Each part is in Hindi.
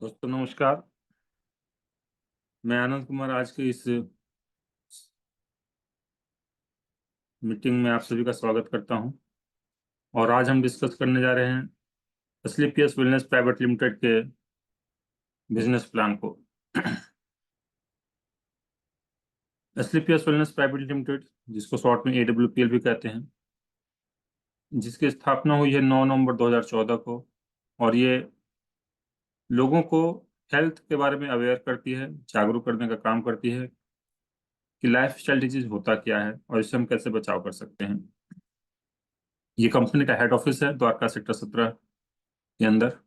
दोस्तों नमस्कार। मैं आनंद कुमार आज के इस मीटिंग में आप सभी का स्वागत करता हूं। और आज हम डिस्कस करने जा रहे हैं स्लीपियस वेलनेस प्राइवेट लिमिटेड के बिजनेस प्लान को। स्लीपियस वेलनेस प्राइवेट लिमिटेड, जिसको शॉर्ट में AWPL भी कहते हैं, जिसकी स्थापना हुई है 9 नवंबर 2014 को। और ये लोगों को हेल्थ के बारे में अवेयर करती है, जागरूक करने का काम करती है कि लाइफ स्टाइल डिजीज होता क्या है और इससे हम कैसे बचाव कर सकते हैं। ये कंपनी का हेड ऑफिस है द्वारका सेक्टर 17 के अंदर।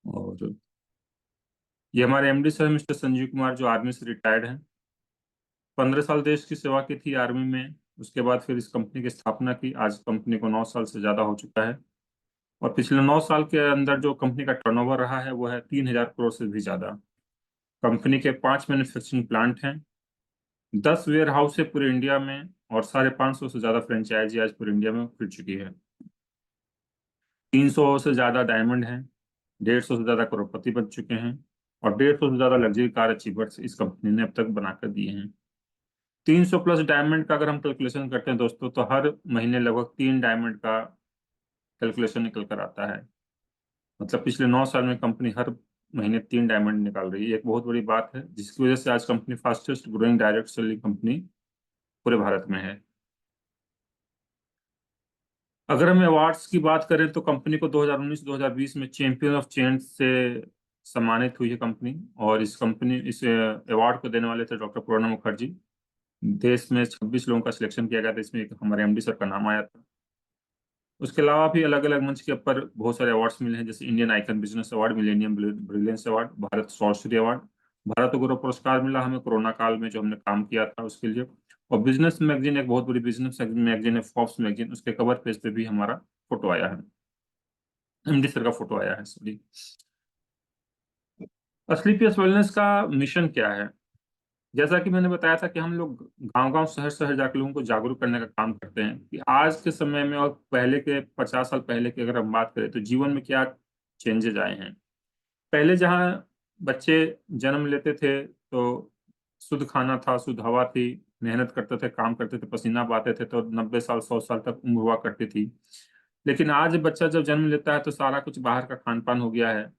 और ये हमारे MD sir mister Sanjeev Kumar, जो आर्मी से रिटायर्ड हैं। 15 साल देश की सेवा की थी आर्मी में। उसके बाद फिर इस कंपनी की स्थापना की। आज कंपनी को 9 साल से ज्यादा हो चुका है। और पिछले 9 साल के अंदर जो कंपनी का टर्नओवर रहा है वो है 3,000 करोड़ से भी ज्यादा। कंपनी के 5 मैन्युफैक्चरिंग प्लांट हैं, 10 वेयर हाउस है पूरे इंडिया में, और 550 से ज्यादा फ्रेंचाइजी आज पूरे इंडिया में खुल चुकी है। 300 से ज्यादा डायमंड हैं, 150 से ज्यादा करोड़पति बन चुके हैं, और 150 से ज्यादा लग्जरी कार अचीवर्स इस कंपनी ने अब तक बनाकर दिए हैं। 300 प्लस डायमंड का अगर हम कैलकुलेशन करते हैं दोस्तों, तो हर महीने लगभग 3 डायमंड का कैलकुलेशन निकल कर आता है। मतलब पिछले 9 साल में कंपनी हर महीने 3 डायमंड निकाल रही है। एक बहुत बड़ी बात है, जिसकी वजह से आज company fastest growing direct selling company पूरे भारत में है। अगर हम अवार्ड्स की बात करें तो कंपनी को 2019-2020 में चैंपियन ऑफ चेंज से सम्मानित हुई है कंपनी। और इस अवार्ड को देने वाले थे डॉक्टर प्रणब मुखर्जी। देश में 26 लोगों का सिलेक्शन किया गया था, इसमें एक हमारे MD सर का नाम आया था। उसके अलावा भी अलग अलग मंच के ऊपर बहुत सारे अवार्ड्स मिले हैं, जैसे Indian icon business award, millennium brilliance award, Bharat Saurshri award, Bharat Gaurav पुरस्कार मिला हमें कोरोना काल में जो हमने काम किया था उसके लिए। और बिजनेस मैगजीन, एक बहुत बड़ी बिजनेस मैगजीन है फोर्ब्स मैगजीन, उसके कवर पेज पे भी हमारा फोटो आया है, MD सर का फोटो आया है, सॉरी। स्लीपियस वेलनेस का मिशन क्या है? जैसा कि मैंने बताया था कि हम लोग गांव गांव शहर शहर जाकर लोगों को जागरूक करने का काम करते हैं कि आज के समय में और पहले के 50 साल पहले की अगर हम बात करें तो जीवन में क्या चेंजेज आए हैं। पहले जहाँ बच्चे जन्म लेते थे तो शुद्ध खाना था, शुद्ध हवा थी, मेहनत करते थे, काम करते थे, पसीना बहाते थे, तो 90 साल 100 साल तक उम्र हुआ करती थी। लेकिन आज बच्चा जब जन्म लेता है तो सारा कुछ बाहर का खान पान हो गया है।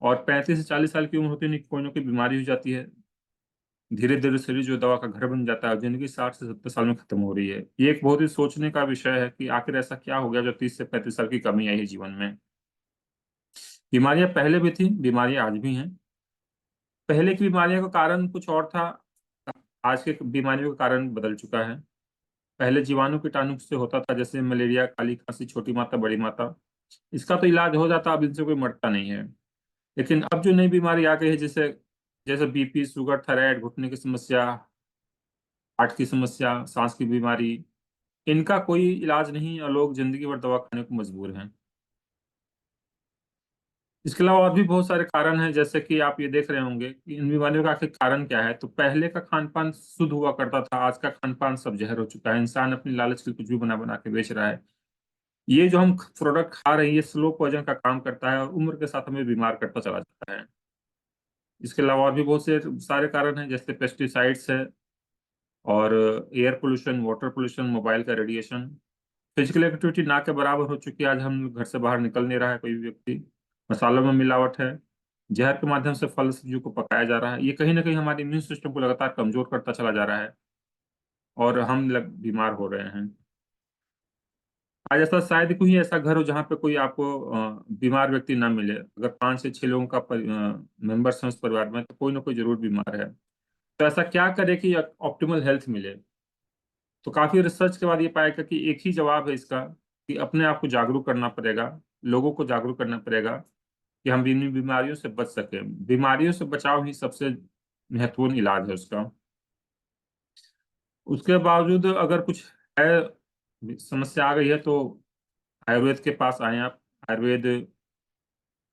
और 35 से 40 साल की उम्र होती नहीं, कोई ना कोई बीमारी हो जाती है। धीरे धीरे शरीर जो दवा का घर बन जाता है, जिंदगी 60 से 70 साल में खत्म हो रही है। ये एक बहुत ही सोचने का विषय है कि आखिर ऐसा क्या हो गया जो 30 से 35 साल की कमी आई है जीवन में। बीमारियां पहले भी थी, बीमारियां आज भी हैं। पहले की बीमारियों का कारण कुछ और था, आज के बीमारियों का कारण बदल चुका है। पहले जीवाणु कीटाणु से होता था, जैसे मलेरिया, काली खांसी, छोटी माता, बड़ी माता। इसका तो इलाज हो जाता, अब इनसे कोई मरता नहीं है। लेकिन अब जो नई बीमारी आ गई है, जैसे जैसे BP, शुगर, थायराइड, घुटने की समस्या, हार्ट की समस्या, सांस की बीमारी, इनका कोई इलाज नहीं और लोग जिंदगी भर दवा खाने को मजबूर हैं। इसके अलावा और भी बहुत सारे कारण हैं, जैसे कि आप ये देख रहे होंगे कि इन बीमारियों का आखिर कारण क्या है। तो पहले का खान पान शुद्ध हुआ करता था, आज का खान पान सब जहर हो चुका है। इंसान अपनी लालच के लिए कुछ भी बना बना के बेच रहा है। ये जो हम प्रोडक्ट खा रहे हैं, ये स्लो पॉइजन का काम करता है और उम्र के साथ हमें बीमार करता चला जाता है। इसके अलावा और भी बहुत से सारे कारण हैं, जैसे पेस्टिसाइड्स है, और air pollution, water pollution, mobile का रेडिएशन। फिजिकल एक्टिविटी ना के बराबर हो चुकी है, आज हम घर से बाहर निकल नहीं रहा है कोई भी व्यक्ति। मसालों में मिलावट है, जहर के माध्यम से फल सब्जियों को पकाया जा रहा है। ये कहीं ना कहीं हमारे इम्यून सिस्टम को लगातार कमजोर करता चला जा रहा है और हम बीमार हो रहे हैं। आज ऐसा शायद कोई ऐसा घर हो जहाँ पे कोई आपको बीमार व्यक्ति ना मिले। अगर 5 से 6 लोगों का मेंबर्स हैं उस परिवार में, तो कोई ना कोई जरूर बीमार है। तो ऐसा क्या करे कि ऑप्टिमल हेल्थ मिले? तो काफी रिसर्च के बाद ये पाया गया कि एक ही जवाब है इसका, कि अपने आप को जागरूक करना पड़ेगा, लोगों को जागरूक करना पड़ेगा कि हम इन बीमारियों से बच सके। बीमारियों से बचाव ही सबसे महत्वपूर्ण इलाज है उसका। उसके बावजूद अगर कुछ है, समस्या आ गई है, तो आयुर्वेद के पास आए आप। आयुर्वेद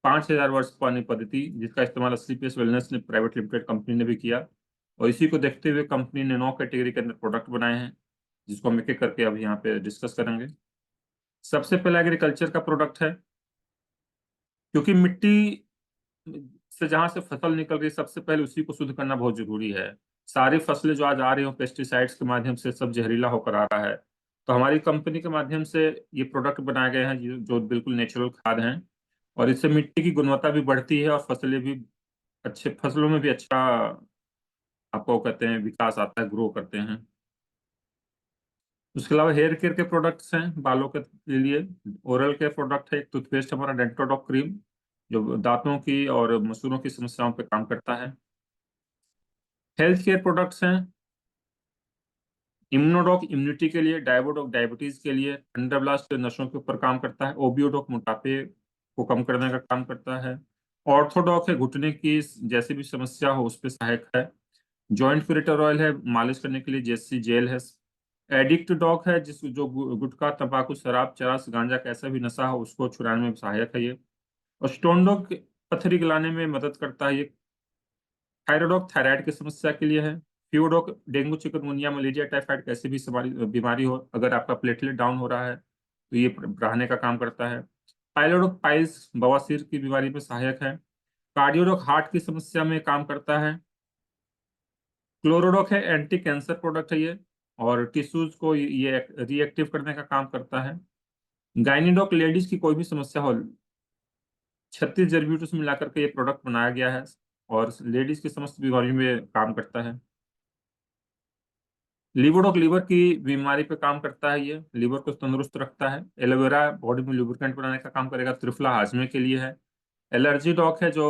5,000 वर्ष पुरानी पद्धति, जिसका इस्तेमाल स्लीपियस वेलनेस ने प्राइवेट लिमिटेड कंपनी ने भी किया। और इसी को देखते हुए कंपनी ने 9 कैटेगरी के अंदर प्रोडक्ट बनाए हैं, जिसको हम एक एक करके अब यहाँ पे डिस्कस करेंगे। सबसे पहला एग्रीकल्चर का प्रोडक्ट है। क्योंकि मिट्टी से जहां से फसल निकल रही है सबसे पहले उसी को शुद्ध करना बहुत जरूरी है। सारी फसलें जो आज आ रही हो पेस्टिसाइड्स के माध्यम से सब जहरीला होकर आ रहा है। तो हमारी कंपनी के माध्यम से ये प्रोडक्ट बनाए गए हैं जो बिल्कुल नेचुरल खाद हैं। और इससे मिट्टी की गुणवत्ता भी बढ़ती है और फसलें भी अच्छे फसलों में भी अच्छा आपको कहते हैं विकास आता है, ग्रो करते हैं। उसके अलावा हेयर केयर के प्रोडक्ट्स हैं बालों के लिए। ओरल केयर प्रोडक्ट है, एक टूथपेस्ट हमारा डेंटोडॉक क्रीम जो दांतों की और मसूड़ों की समस्याओं पे काम करता है। हेल्थ केयर प्रोडक्ट्स हैं इम्यूनोडॉक इम्यूनिटी के लिए, डायबोडॉक डायबिटीज के लिए, थंडरब्लास्ट नसों के ऊपर काम करता है, ओबियोडॉक मोटापे को कम करने का काम करता है, ऑर्थोडॉक है घुटने की जैसी भी समस्या हो उस पर सहायक है, जॉइंट फिल्टर ऑयल है मालिश करने के लिए, जेसी जेल है, एडिक्ट डॉक है जिस जो गुटखा तंबाकू शराब चरस गांजा कैसा भी नशा हो उसको छुड़ाने में सहायक है ये। और स्टोन डॉक पथरी गलाने में मदद करता है ये। थायराइड थायराइड की समस्या के लिए है। फ्यूडोक डेंगू चिकनगुनिया मलेरिया टाइफाइड कैसी भी बीमारी हो अगर आपका प्लेटलेट डाउन हो रहा है तो ये बढ़ाने का काम करता है। पाइलोडोक पाइल्स बवासीर की बीमारी में सहायक है। कार्डियोडोक हार्ट की समस्या में काम करता है। क्लोरोडोक है एंटी कैंसर प्रोडक्ट है ये और टिश्यूज को ये रिएक्टिव करने का काम करता है। गाइनिडोक लेडीज की कोई भी समस्या हो 36 जड़ी बूटियों से मिलाकर के ये प्रोडक्ट बनाया गया है और लेडीज की समस्त बीमारियों में काम करता है। लिवोडॉक लीवर की बीमारी पे काम करता है, ये लीवर को तंदुरुस्त रखता है। एलोवेरा बॉडी में लुब्रिकेंट बनाने का काम करेगा। त्रिफला हाजमे के लिए है। एलर्जी डॉक है जो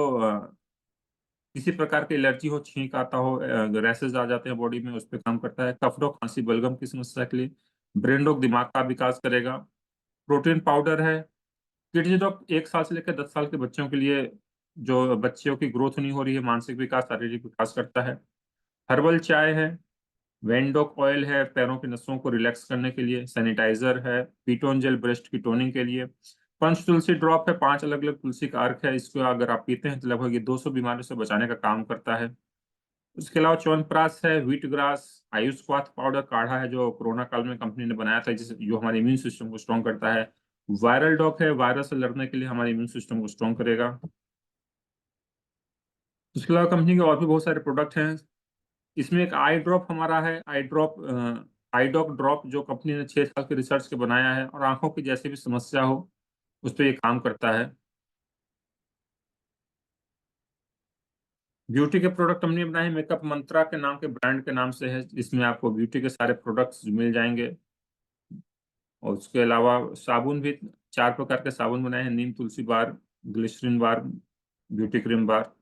किसी प्रकार की एलर्जी हो, छींक आता हो, रैसेस आ जाते हैं बॉडी में, उस पर काम करता है। कफ डॉक खांसी बलगम की समस्या के लिए। ब्रेन डॉक दिमाग का विकास करेगा। प्रोटीन पाउडर है। किड्स डॉक 1 साल से लेकर 10 साल के बच्चों के लिए जो बच्चों की ग्रोथ नहीं हो रही है, मानसिक विकास शारीरिक विकास करता है। हर्बल चाय है। वेंडोक ऑयल है पैरों की नसों को रिलैक्स करने के लिए। सैनिटाइजर है। कीटोन जेल ब्रेस्ट की टोनिंग के लिए। पंच तुलसी ड्रॉप है, 5 अलग अलग तुलसी का अर्क है, इसको अगर आप पीते हैं तो लगभग ये 200 बीमारियों से बचाने का काम करता है। उसके अलावा च्यवनप्राश है, व्हीट ग्रास, आयुष्वाथ पाउडर काढ़ा है जो कोरोना काल में कंपनी ने बनाया था जिस जो हमारे इम्यून सिस्टम को स्ट्रॉन्ग करता है। वायरल डॉक है, वायरस से लड़ने के लिए हमारे इम्यून सिस्टम को स्ट्रॉन्ग करेगा। उसके अलावा कंपनी के और भी बहुत सारे प्रोडक्ट हैं। इसमें एक आई ड्रॉप हमारा है, आई डॉक ड्रॉप जो कंपनी ने 6 साल के रिसर्च के बनाया है और आंखों की जैसी भी समस्या हो उस पर ये काम करता है। ब्यूटी के प्रोडक्ट हमने बनाए हैं मेकअप मंत्रा के नाम के ब्रांड के नाम से है, इसमें आपको ब्यूटी के सारे प्रोडक्ट्स मिल जाएंगे। और उसके अलावा साबुन भी 4 प्रकार के साबुन बनाए हैं, नीम तुलसी बार, ग्लिसरीन बार, ब्यूटी क्रीम बार।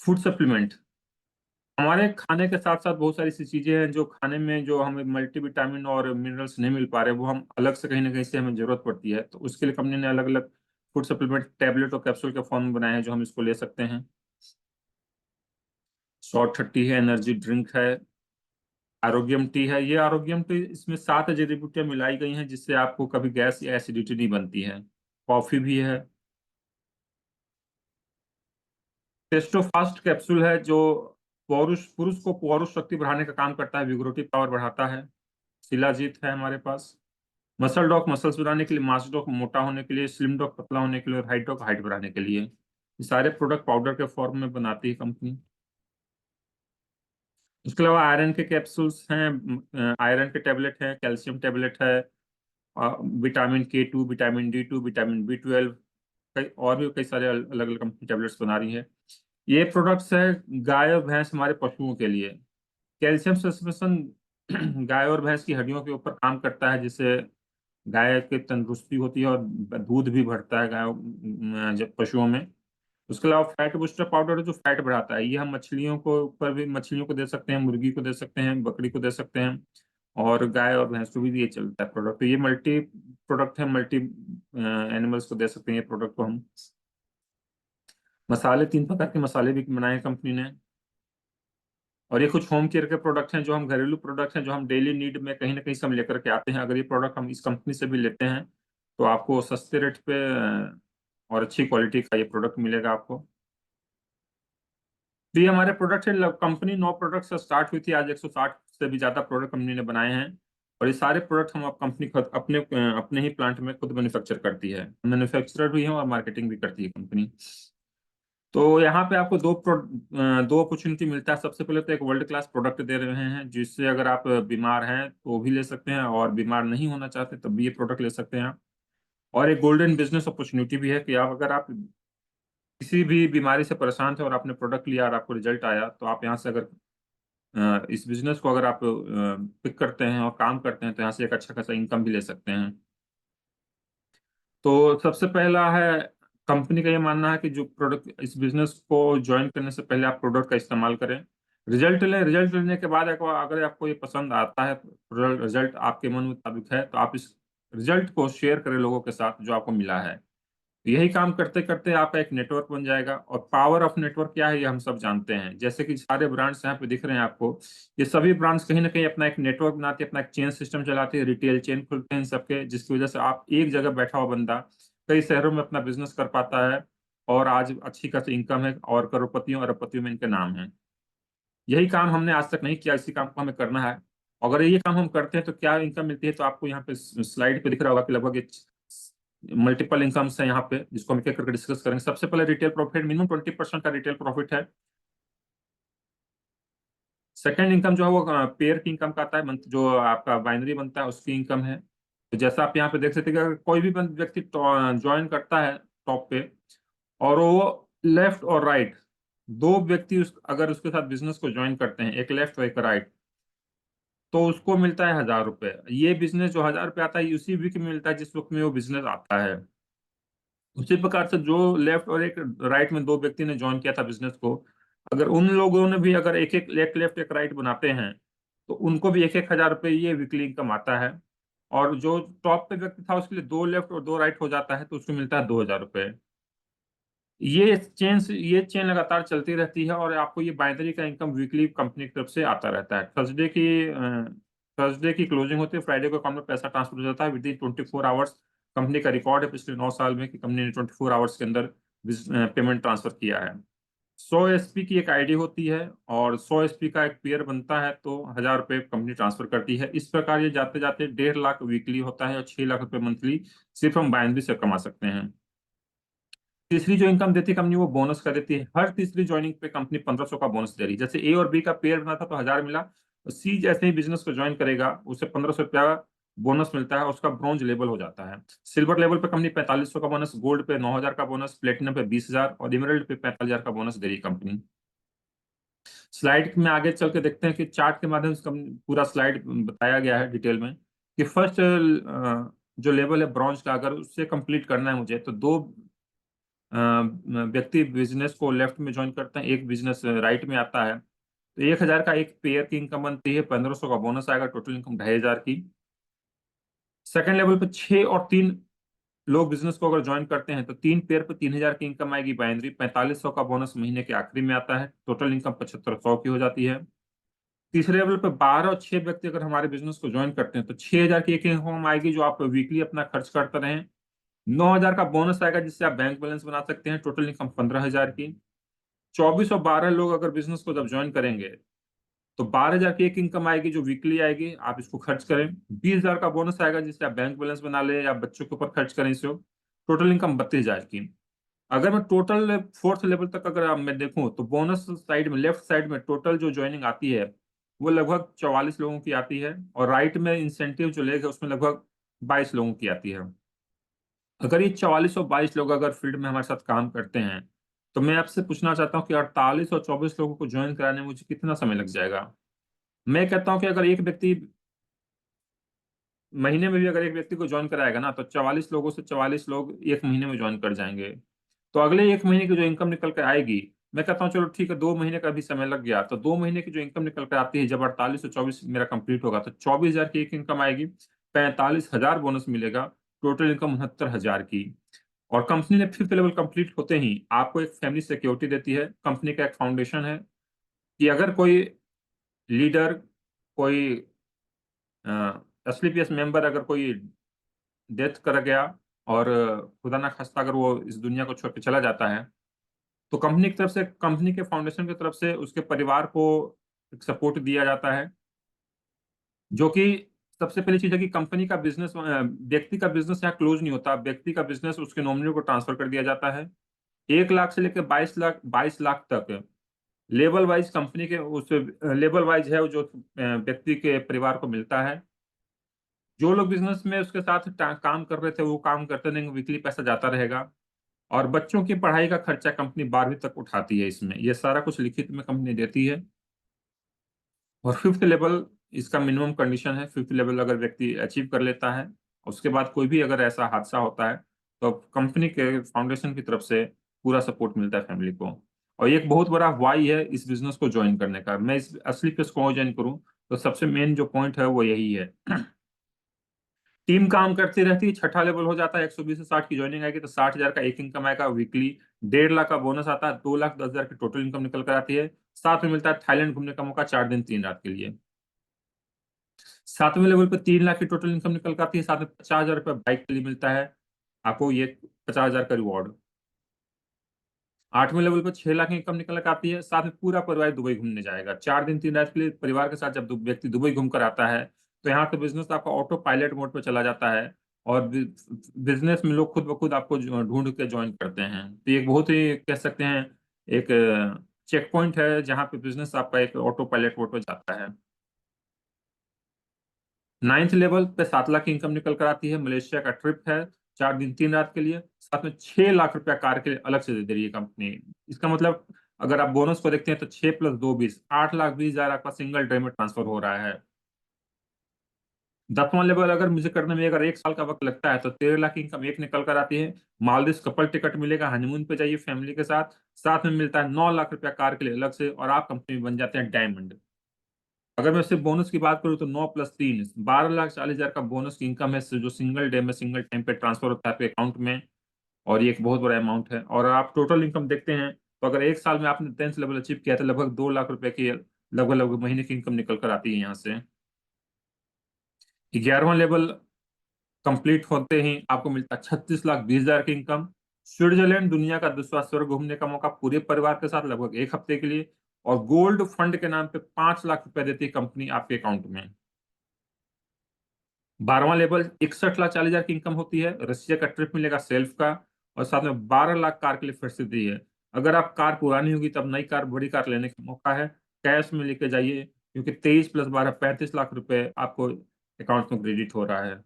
फूड सप्लीमेंट हमारे खाने के साथ साथ बहुत सारी ऐसी चीजें हैं जो खाने में जो हमें मल्टीविटामिन और मिनरल्स नहीं मिल पा रहे वो हम अलग से कहीं ना कहीं से हमें जरूरत पड़ती है, तो उसके लिए कंपनी ने अलग अलग फूड सप्लीमेंट टैबलेट और कैप्सूल के फॉर्म में बनाए हैं जो हम इसको ले सकते हैं। शॉर्ट 30 है, एनर्जी ड्रिंक है, आरोग्यम टी है। ये आरोग्यम टी इसमें 7 जड़ी बूटियां मिलाई गई हैं जिससे आपको कभी गैस या एसिडिटी नहीं बनती है। कॉफी भी है। टेस्टोफास्ट कैप्सूल है जो पुरुष पुरुष को पौरुष शक्ति बढ़ाने का काम करता है, विग्रोटिव पावर बढ़ाता है। शिलाजीत है हमारे पास। मसल डॉक मसल्स बनाने के लिए, मास डॉक मोटा होने के लिए, स्लिम डॉक पतला होने के लिए और हाइट डॉक हाइट बढ़ाने के लिए। ये सारे प्रोडक्ट पाउडर के फॉर्म में बनाती है कंपनी। उसके अलावा आयरन के कैप्सूल्स हैं, आयरन के टेबलेट हैं, कैल्शियम टेबलेट है, vitamin K2, vitamin D2, vitamin B12, कई और भी कई सारे अलग अलग कंपनी टेबलेट्स बना रही है। ये प्रोडक्ट्स है गाय और भैंस हमारे पशुओं के लिए। कैल्शियम सस्पेंशन गाय और भैंस की हड्डियों के ऊपर काम करता है जिससे गाय की तंदुरुस्ती होती है और दूध भी बढ़ता है गाय जब पशुओं में। उसके अलावा फैट बूस्टर पाउडर है जो फैट बढ़ाता है, ये हम मछलियों को ऊपर भी मछलियों को दे सकते हैं, मुर्गी को दे सकते हैं, बकरी को दे सकते हैं और गाय और भैंस को भी ये चलता है प्रोडक्ट। तो ये मल्टी प्रोडक्ट है, मल्टी एनिमल्स को दे सकते हैं ये प्रोडक्ट को हम। मसाले 3 प्रकार के मसाले भी बनाए कंपनी ने। और ये कुछ होम केयर के प्रोडक्ट हैं जो हम घरेलू प्रोडक्ट हैं जो हम डेली नीड में कहीं ना कहीं से हम लेकर के आते हैं। अगर ये प्रोडक्ट हम इस कंपनी से भी लेते हैं तो आपको सस्ते रेट पे और अच्छी क्वालिटी का ये प्रोडक्ट मिलेगा आपको। तो ये हमारे प्रोडक्ट है। कंपनी 9 प्रोडक्ट से स्टार्ट हुई थी, आज 160 से भी ज्यादा प्रोडक्ट कंपनी ने बनाए हैं। और ये सारे प्रोडक्ट हम कंपनी खुद अपने ही प्लांट में खुद मैन्युफैक्चर करती है। मैन्युफैक्चरर भी है और मार्केटिंग भी करती है कंपनी। तो यहाँ पे आपको दो अपॉर्चुनिटी मिलता है। सबसे पहले तो एक वर्ल्ड क्लास प्रोडक्ट दे रहे हैं, जिससे अगर आप बीमार हैं तो भी ले सकते हैं, और बीमार नहीं होना चाहते तब भी ये प्रोडक्ट ले सकते हैं। और एक गोल्डन बिजनेस अपॉर्चुनिटी भी है कि आप अगर आप किसी भी बीमारी से परेशान थे और आपने प्रोडक्ट लिया और आपको रिजल्ट आया, तो आप यहाँ से अगर इस बिजनेस को अगर आप पिक करते हैं और काम करते हैं तो यहाँ से एक अच्छा खासा इनकम भी ले सकते हैं। तो सबसे पहला है, कंपनी का ये मानना है कि जो प्रोडक्ट, इस बिजनेस को ज्वाइन करने से पहले आप प्रोडक्ट का इस्तेमाल करें, रिजल्ट लें। रिजल्ट लेने के बाद अगर आपको ये पसंद आता है, रिजल्ट आपके मन मुताबिक है, तो आप इस रिजल्ट को शेयर करें लोगों के साथ जो आपको मिला है। यही काम करते करते आपका एक नेटवर्क बन जाएगा। और पावर ऑफ नेटवर्क क्या है ये हम सब जानते हैं। जैसे कि सारे ब्रांड्स यहाँ पे दिख रहे हैं आपको, ये सभी ब्रांड्स कहीं ना कहीं अपना एक नेटवर्क बनाते हैं, अपना एक चेन सिस्टम चलाते हैं, रिटेल चेन खुलते हैं इन सबके, जिसकी वजह से आप एक जगह बैठा हुआ बंदा कई शहरों में अपना बिजनेस कर पाता है, और आज अच्छी खासी इनकम है, और करोड़पतियों अरबपतियों में इनके नाम है। यही काम हमने आज तक नहीं किया, इसी काम को हमें करना है। अगर ये काम हम करते हैं तो क्या इनकम मिलती है, तो आपको यहाँ पे स्लाइड पे दिख रहा होगा कि लगभग मल्टीपल इनकम्स है यहाँ पे, जिसको हम एक एक करके डिस्कस करेंगे। सबसे पहले रिटेल प्रॉफिट, मिनिमम 20% का रिटेल प्रॉफिट है। सेकेंड इनकम जो है वो पेयर की इनकम का आता है, जो आपका बाइनरी बनता है उसकी इनकम है। तो जैसा आप यहाँ पे देख सकते हैं कि अगर कोई भी व्यक्ति ज्वाइन करता है टॉप पे, और वो लेफ्ट और राइट दो व्यक्ति अगर उसके साथ बिजनेस को ज्वाइन करते हैं, एक लेफ्ट और एक राइट, तो उसको मिलता है 1,000 रुपये। ये बिजनेस जो 1,000 रुपये आता है उसी वीक में मिलता है जिस वक्त में वो बिजनेस आता है। उसी प्रकार से जो लेफ्ट और एक राइट में दो व्यक्ति ने ज्वाइन किया था बिजनेस को, अगर उन लोगों ने भी अगर एक लेफ्ट एक राइट बनाते हैं, तो उनको भी 1,000 रुपये ये वीकली इनकम आता है। और जो टॉप पे व्यक्ति था उसके लिए दो लेफ्ट और दो राइट हो जाता है, तो उसको मिलता है 2,000 रुपये। ये चेन लगातार चलती रहती है, और आपको ये बाइनरी का इनकम वीकली कंपनी की तरफ से आता रहता है। थर्सडे की क्लोजिंग होती है, फ्राइडे को अकाउंट में पैसा ट्रांसफर हो जाता है विद इन 24 आवर्स। कंपनी का रिकॉर्ड है पिछले 9 साल में कि कंपनी ने 24 आवर्स के अंदर पेमेंट ट्रांसफर किया है। 100 एसपी की एक आईडी होती है, और 100 एसपी का एक पेयर बनता है, तो 1,000 रुपये कंपनी ट्रांसफर करती है। इस प्रकार ये जाते जाते 1.5 लाख वीकली होता है, और 6 लाख रुपए मंथली सिर्फ हम बाइनरी से कमा सकते हैं। तीसरी जो इनकम देती है कंपनी, वो बोनस का देती है। हर तीसरी ज्वाइनिंग पे कंपनी 1,500 का बोनस दे रही है। जैसे ए और बी का पेयर बना था तो 1,000 मिला, तो सी जैसे ही बिजनेस को ज्वाइन करेगा उसे 1,500 रुपया बोनस मिलता है, और उसका ब्रॉन्ज लेवल हो जाता है। सिल्वर लेवल पे कंपनी 4,500 का बोनस, गोल्ड पे 9,000 का बोनस, प्लेटिनम पे 20,000 और इमरल्ड पे 45,000 का बोनस दे रही है कंपनी। स्लाइड में आगे चल के देखते हैं कि चार्ट के माध्यम से पूरा स्लाइड बताया गया है डिटेल में, कि फर्स्ट जो लेवल है ब्रॉन्ज का, अगर उससे कंप्लीट करना है मुझे, तो दो व्यक्ति बिजनेस को लेफ्ट में ज्वाइन करते हैं, एक बिजनेस राइट में आता है, तो 1,000 का एक पेयर की इनकम बनती है, 1,500 का बोनस आएगा, टोटल इनकम 2,500 की। सेकंड लेवल पे 6 और 3 लोग बिजनेस को अगर ज्वाइन करते हैं, तो 3 पेयर पे 3,000 की इनकम आएगी बाइनरी, 4,500 का बोनस महीने के आखिरी में आता है, टोटल इनकम 7,500 की हो जाती है। तीसरे लेवल पे 12 और 6 व्यक्ति अगर हमारे बिजनेस को ज्वाइन करते हैं, तो 6,000 की एक इनकम आएगी, जो आप वीकली अपना खर्च करते रहें। 9,000 का बोनस आएगा, जिससे आप बैंक बैलेंस बना सकते हैं, टोटल इनकम 15,000 की। 24 और 12 लोग अगर बिजनेस को जब ज्वाइन करेंगे, तो 12,000 की एक इनकम आएगी जो वीकली आएगी, आप इसको खर्च करें। 20,000 का बोनस आएगा, जिससे आप बैंक बैलेंस बना ले या बच्चों के ऊपर खर्च करें इसे। टोटल इनकम 32,000 की। अगर मैं टोटल फोर्थ लेवल तक अगर मैं देखूं, तो बोनस साइड में, लेफ्ट साइड में टोटल जो ज्वाइनिंग आती है वो लगभग 44 लोगों की आती है, और राइट में इंसेंटिव जो लेगा उसमें लगभग 22 लोगों की आती है। अगर ये 44 और 22 लोग अगर फील्ड में हमारे साथ काम करते हैं, तो मैं आपसे पूछना चाहता हूँ कि 48 और 24 लोगों को ज्वाइन कराने में मुझे कितना समय लग जाएगा। मैं कहता हूँ कि अगर एक व्यक्ति महीने में भी अगर एक व्यक्ति को ज्वाइन कराएगा ना, तो 44 लोगों से 44 लोग एक महीने में ज्वाइन कर जाएंगे। तो अगले एक महीने की जो इनकम निकल कर आएगी, मैं कहता हूँ चलो ठीक है, 2 महीने का भी समय लग गया, तो 2 महीने की जो इनकम निकल कर आती है, जब 48 और 24 मेरा कंप्लीट होगा, तो 24,000 की एक इनकम आएगी, 45,000 बोनस मिलेगा, टोटल इनकम 69,000 की। और कंपनी ने फिफ्थ लेवल कंप्लीट होते ही आपको एक फैमिली सिक्योरिटी देती है। कंपनी का एक फाउंडेशन है कि अगर कोई लीडर, कोई एसलीपीएस मेंबर अगर कोई डेथ कर गया, और खुदा ना खास्ता अगर वो इस दुनिया को छोड़ के चला जाता है, तो कंपनी की तरफ से, कंपनी के फाउंडेशन की तरफ से उसके परिवार को एक सपोर्ट दिया जाता है, जो कि सबसे पहली चीज है कि कंपनी का बिजनेस, व्यक्ति का बिजनेस यहाँ क्लोज नहीं होता। व्यक्ति का बिजनेस उसके नॉमिनी को ट्रांसफर कर दिया जाता है। 1 लाख से लेकर 22 लाख तक लेवल वाइज कंपनी के उस लेवल वाइज है, जो व्यक्ति के परिवार को मिलता है। जो लोग बिजनेस में उसके साथ काम कर रहे थे वो काम करते रहेंगे, वीकली पैसा जाता रहेगा। और बच्चों की पढ़ाई का खर्चा कंपनी 12वीं तक उठाती है, इसमें ये सारा कुछ लिखित में कंपनी देती है। और फिफ्थ लेवल इसका मिनिमम कंडीशन है। फिफ्थ लेवल अगर व्यक्ति अचीव कर लेता है, उसके बाद कोई भी अगर ऐसा हादसा होता है, तो कंपनी के फाउंडेशन की तरफ से पूरा सपोर्ट मिलता है फैमिली को। और एक बहुत बड़ा वाई है इस बिजनेस को ज्वाइन करने का, मैं इस असली पे इसको ज्वाइन करूं, तो सबसे मेन जो पॉइंट है वो यही है। टीम काम करती रहती है। छठा लेवल हो जाता है, 120 से 60 की ज्वाइनिंग आएगी तो 60,000 का एक इनकम आएगा वीकली। 1.5 लाख का बोनस आता है, 2,10,000 की टोटल इनकम निकल कर आती है। साथ में मिलता है थाईलैंड घूमने का मौका 4 दिन 3 रात के लिए। 7वें लेवल पे 3 लाख की टोटल इनकम निकल कर आती है, साथ में 50,000 रुपये बाइक के लिए मिलता है आपको, ये 50,000 का रिवॉर्ड। 8वें लेवल पे 6 लाख की इनकम निकल कर आती है, साथ में पूरा परिवार दुबई घूमने जाएगा 4 दिन 3 रात के लिए परिवार के साथ। जब व्यक्ति दुबई घूम कर आता है, तो यहाँ का बिजनेस आपका ऑटो पायलट मोड पे चला जाता है। और बिजनेस में लोग खुद ब खुद आपको ढूंढ के ज्वाइन करते हैं। तो ये एक बहुत ही कह सकते हैं एक चेक पॉइंट है, जहाँ पे बिजनेस आपका एक ऑटो पायलट मोड पे जाता है। 9th लेवल पे 7 लाख की इनकम निकल कर आती है। मलेशिया का ट्रिप है 4 दिन 3 रात के लिए, साथ में 6 लाख रुपया कार के लिए अलग से दे दे रही है कंपनी। इसका मतलब अगर आप बोनस को देखते हैं तो 6 + 2 20, 8,20,000 आपका सिंगल डे में ट्रांसफर हो रहा है। 10वां लेवल अगर मुझे करने में अगर 1 साल का वक्त लगता है, तो 13 लाख की इनकम एक निकल कर आती है। मालदीव कपल टिकट मिलेगा, हनीमून पे जाइए फैमिली के साथ। साथ में मिलता है 9 लाख रुपया कार के लिए अलग से, और आप कंपनी में बन जाते हैं डायमंड। अगर मैं सिर्फ बोनस की बात करूं तो 9 + 3 12,40,000 का बोनस की इनकम है, जो सिंगल डे में सिंगल टाइम पे ट्रांसफर होता है आपके अकाउंट में। और ये एक बहुत बड़ा अमाउंट है। और आप टोटल इनकम देखते हैं, तो अगर 1 साल में आपने 10th लेवल अचीव किया तो लगभग 2 लाख रुपए की लगभग लगभग महीने की इनकम निकल कर आती है यहाँ से। 11वां लेवल कंप्लीट होते ही आपको मिलता है 36,20,000 की इनकम। स्विट्जरलैंड दुनिया का दूसरा स्वर्ग घूमने का मौका पूरे परिवार के साथ लगभग 1 हफ्ते के लिए। और गोल्ड फंड के नाम पे 5 लाख रुपए देती है कंपनी आपके अकाउंट में। 12वां लेवल 61,40,000 की इनकम होती है। रशिया का ट्रिप मिलेगा सेल्फ का, और साथ में 12 लाख कार के लिए फिर से दी है। अगर आप कार पुरानी होगी तब नई कार बड़ी कार लेने का मौका है। कैश में लेके जाइए, क्योंकि 23 + 12 35 लाख रुपए आपको अकाउंट में क्रेडिट हो रहा है।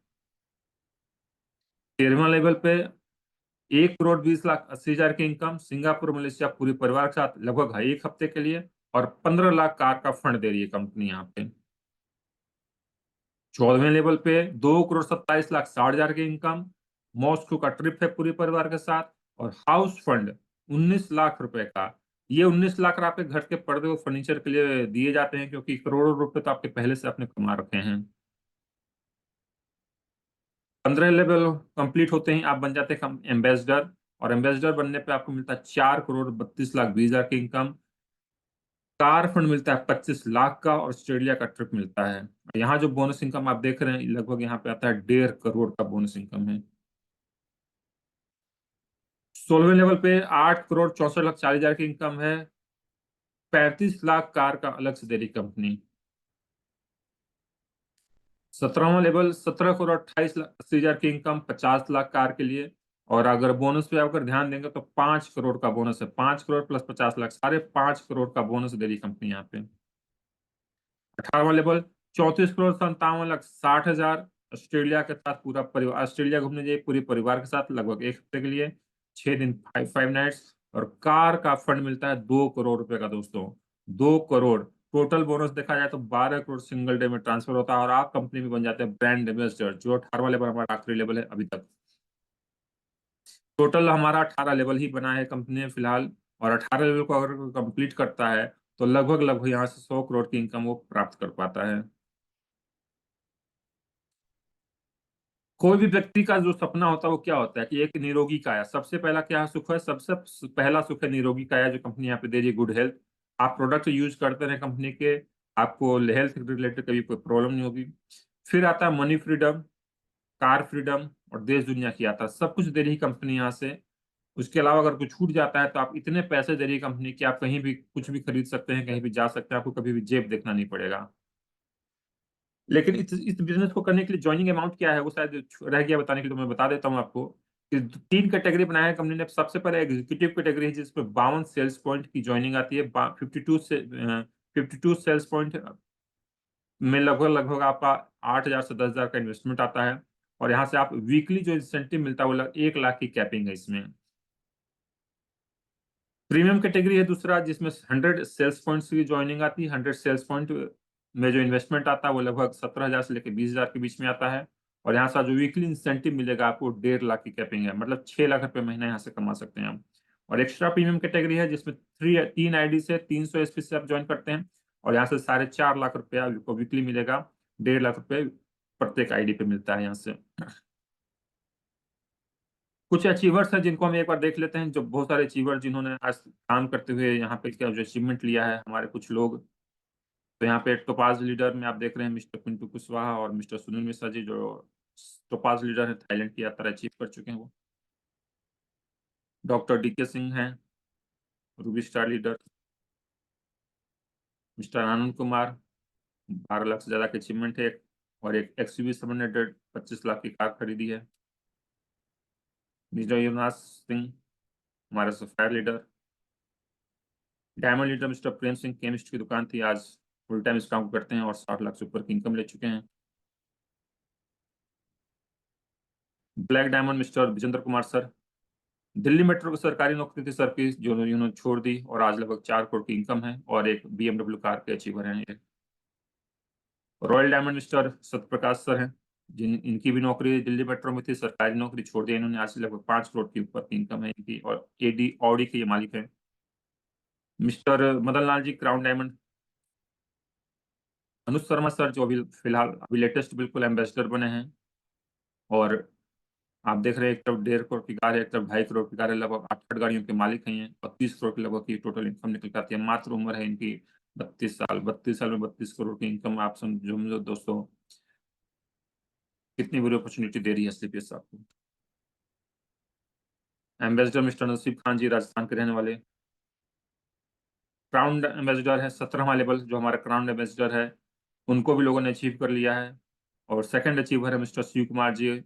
13वां लेवल पे 1,20,80,000 की इनकम, सिंगापुर मलेशिया पूरे परिवार के साथ लगभग 1 हफ्ते के लिए। और 15 लाख कार का फंड दे रही है कंपनी यहाँ पे। 14वें लेवल पे 2,27,60,000 की इनकम, मॉस्को का ट्रिप है पूरे परिवार के साथ। और हाउस फंड 19 लाख रुपए का। ये 19 लाख आपके घर के पर्दे और फर्नीचर के लिए दिए जाते हैं, क्योंकि करोड़ों रुपए तो आपके पहले से आपने कमा रखे हैं। 15 लेवल कंप्लीट होते ही आप बन जाते हैं एम्बेसडर। और एम्बेसडर बनने पे आपको मिलता है 4,32,20,000 की इनकम। कार फंड मिलता है 25 लाख का, और ऑस्ट्रेलिया का ट्रिप मिलता है। यहाँ जो बोनस इनकम आप देख रहे हैं, लगभग यहाँ पे आता है 1.5 करोड़ का बोनस इनकम है। 16वें लेवल पे 8,64,40,000 की इनकम है। 35 लाख कार का अलग से दे रही कंपनी। 17वां लेवल 17,28,80,000 की इनकम, 50 लाख कार के लिए। और अगर बोनस पे अगर ध्यान देंगे तो 5 करोड़ का बोनस है। 5 करोड़ प्लस 50 लाख, साढ़े 5 करोड़ का बोनस दे रही कंपनी यहाँ पे। 18वां लेवल 34,57,60,000, ऑस्ट्रेलिया के साथ पूरा परिवार ऑस्ट्रेलिया घूमने जाइए पूरे परिवार के साथ लगभग 1 हफ्ते के लिए, 6 दिन 5 नाइट्स। और कार का फंड मिलता है 2 करोड़ रुपए का दोस्तों। 2 करोड़ टोटल बोनस देखा जाए तो 12 करोड़ सिंगल डे में ट्रांसफर होता है, और आप कंपनी में बन जाते हैं ब्रांड एम्बेसडर, जो 18वां लेवल हमारा आखिरी लेवल है अभी तक। टोटल हमारा 18 लेवल ही बना है कंपनी ने फिलहाल। और 18 लेवल को अगर कंप्लीट करता है, तो लगभग लगभग यहाँ से 100 करोड़ की इनकम वो प्राप्त कर पाता है। कोई भी व्यक्ति का जो सपना होता है वो क्या होता है कि एक निरोगी काया। सबसे पहला क्या सुख है, सबसे पहला सुख है निरोगी काया, जो कंपनी यहाँ पे दे रही है, गुड हेल्थ। आप प्रोडक्ट यूज करते रहे कंपनी के, आपको हेल्थ रिलेटेड कभी कोई प्रॉब्लम नहीं होगी। फिर आता है मनी फ्रीडम, कार फ्रीडम, और देश दुनिया की यात्रा। सब कुछ दे रही कंपनी यहाँ से। उसके अलावा अगर कुछ छूट जाता है, तो आप इतने पैसे दे रही कंपनी कि आप कहीं भी कुछ भी खरीद सकते हैं, कहीं भी जा सकते हैं, आपको कभी भी जेब देखना नहीं पड़ेगा। लेकिन इस बिजनेस को करने के लिए ज्वाइनिंग अमाउंट क्या है वो शायद रह गया बताने के लिए, तो मैं बता देता हूँ आपको कि 3 कैटेगरी बनाया है कंपनी ने। सबसे पहले एग्जीक्यूटिव कैटेगरी है जिसमें 52 सेल्स पॉइंट की ज्वाइनिंग आती है। 52 सेल्स पॉइंट में लगभग आपका 8,000 से 10,000 का इन्वेस्टमेंट आता है, और यहाँ से आप वीकली जो इंसेंटिव मिलता है वो 1 लाख की कैपिंग है इसमें। प्रीमियम कैटेगरी है दूसरा, जिसमें 100 सेल्स पॉइंट्स की जॉइनिंग आती है। 100 सेल्स पॉइंट में जो इन्वेस्टमेंट आता है वो लगभग 17,000 से लेके 20,000 के बीच में आता है, और यहाँ से जो वीकली इंसेंटिव मिलेगा आपको 1.5 लाख की कैपिंग है, मतलब 6 लाख रुपए महीना यहाँ से कमा सकते हैं आप। और एक्स्ट्रा प्रीमियम कैटेगरी है जिसमें 3 आईडी से 300 एसपी से आप ज्वाइन करते हैं, और यहाँ से 4.5 लाख रुपया आपको वीकली मिलेगा। 1.5 लाख रुपए प्रत्येक आईडी पे मिलता है यहाँ से। कुछ अचीवर्स हैं जिनको हम एक बार देख लेते हैं, जो बहुत सारे अचीवर जिन्होंने आज काम करते हुए यहाँ पे क्या जो अचीवमेंट लिया है हमारे कुछ लोग। तो यहाँ पे टोपाज लीडर में आप देख रहे हैं मिस्टर पिंटू कुशवाहा और मिस्टर सुनील मिश्रा जी, जो टोपाज लीडर है, थाईलैंड की यात्रा अचीव कर चुके हैं वो। डॉक्टर डीके सिंह हैं, Ruby star leader. Mister Anand Kumar, 12 lakh से ज्यादा की अचीवमेंट है, और एक एक्सयूवी 700 25 लाख की कार खरीदी है। मिस्टर युवराज सिंह, हमारे sapphire leader. Diamond leader mister Prem Singh, chemist की दुकान थी, आज फुल टाइम इस काम को करते हैं और 60 लाख से ऊपर की इनकम ले चुके हैं। Black diamond mister Vijendra Kumar sir, Delhi metro की सरकारी नौकरी थी सर की, जो इन्होंने छोड़ दी, और आज लगभग 4 करोड़ की इनकम है, और एक BMW कार के अचीवर हैं ये। Royal diamond mister Satyaprakash sir हैं, जिन इनकी भी नौकरी दिल्ली मेट्रो में थी, सरकारी नौकरी छोड़ दी इन्होंने, आज लगभग 5 करोड़ की ऊपर की इनकम है इनकी, और एडी ऑडी के ये मालिक हैं। Mister Madan Lal ji, crown diamond. Anuj Sharma sir, जो अभी फिलहाल अभी लेटेस्ट बिल्कुल एम्बेसडर बने हैं, और आप देख रहे हैं एक तरफ 1.5 करोड़ की कार है, एक तरफ 2.5 करोड़ की कार है, लगभग 8 गाड़ियों के मालिक हैं ये, और 30 करोड़ की लगभग की टोटल इनकम निकल के आती है। मात्र उम्र है इनकी 32 साल। 32 साल में 32 करोड़ की इनकम, आप समझो दोस्तों कितनी बुरी अपॉर्चुनिटी दे रही है एसलीपीएस आपको। एम्बेसडर मिस्टर नसीब खान जी, राजस्थान के रहने वाले। क्राउन एम्बेसडर है 17वां लेवल, जो हमारा क्राउन एम्बेसडर है उनको भी लोगों ने अचीव कर लिया है। और सेकंड अचीवर है मिस्टर शिव कुमार जी,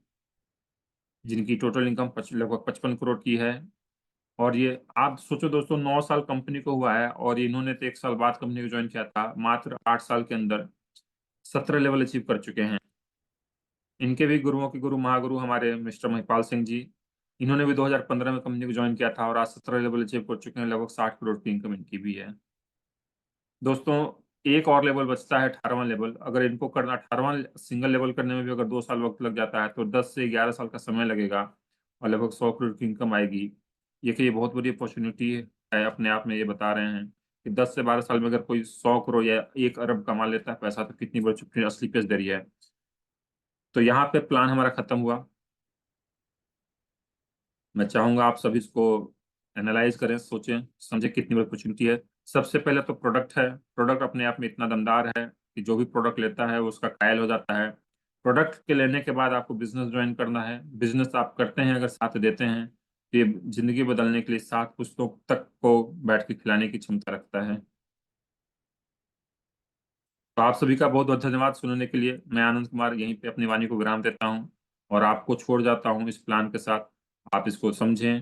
जिनकी टोटल इनकम लगभग 55 करोड़ की है। और ये आप सोचो दोस्तों, 9 साल कंपनी को हुआ है, और इन्होंने तो 1 साल बाद कंपनी को ज्वाइन किया था, मात्र 8 साल के अंदर 17 लेवल अचीव कर चुके हैं। इनके भी गुरुओं के गुरु महागुरु हमारे मिस्टर महिपाल सिंह जी, इन्होंने भी 2015 में कंपनी को ज्वाइन किया था, और आज 17 लेवल अचीव कर चुके हैं। लगभग 60 करोड़ की इनकम इनकी भी है। दोस्तों, एक और लेवल बचता है, 18वां लेवल। अगर इनको करना 18वां सिंगल लेवल करने में भी अगर 2 साल वक्त लग जाता है, तो 10 से 11 साल का समय लगेगा, और लगभग 100 करोड़ की इनकम आएगी। ये कि ये बहुत बड़ी अपॉर्चुनिटी है अपने आप में। ये बता रहे हैं कि 10 से 12 साल में अगर कोई 100 करोड़ या 1 अरब कमा लेता है पैसा, तो कितनी बड़ी चुटकी असली पेश दरी है। तो यहाँ पे प्लान हमारा खत्म हुआ। मैं चाहूंगा आप सभी इसको एनालाइज करें, सोचें समझें कितनी बड़ी अपॉर्चुनिटी है। सबसे पहले तो प्रोडक्ट है। प्रोडक्ट अपने आप में इतना दमदार है कि जो भी प्रोडक्ट लेता है वो उसका कायल हो जाता है। प्रोडक्ट के लेने के बाद आपको बिजनेस ज्वाइन करना है। बिजनेस आप करते हैं, अगर साथ देते हैं, तो ये जिंदगी बदलने के लिए 7 पुश्तों तक को बैठ के खिलाने की क्षमता रखता है। तो आप सभी का बहुत बहुत धन्यवाद सुनने के लिए। मैं आनंद कुमार यहीं पे अपनी वाणी को विराम देता हूँ, और आपको छोड़ जाता हूँ इस प्लान के साथ। आप इसको समझें।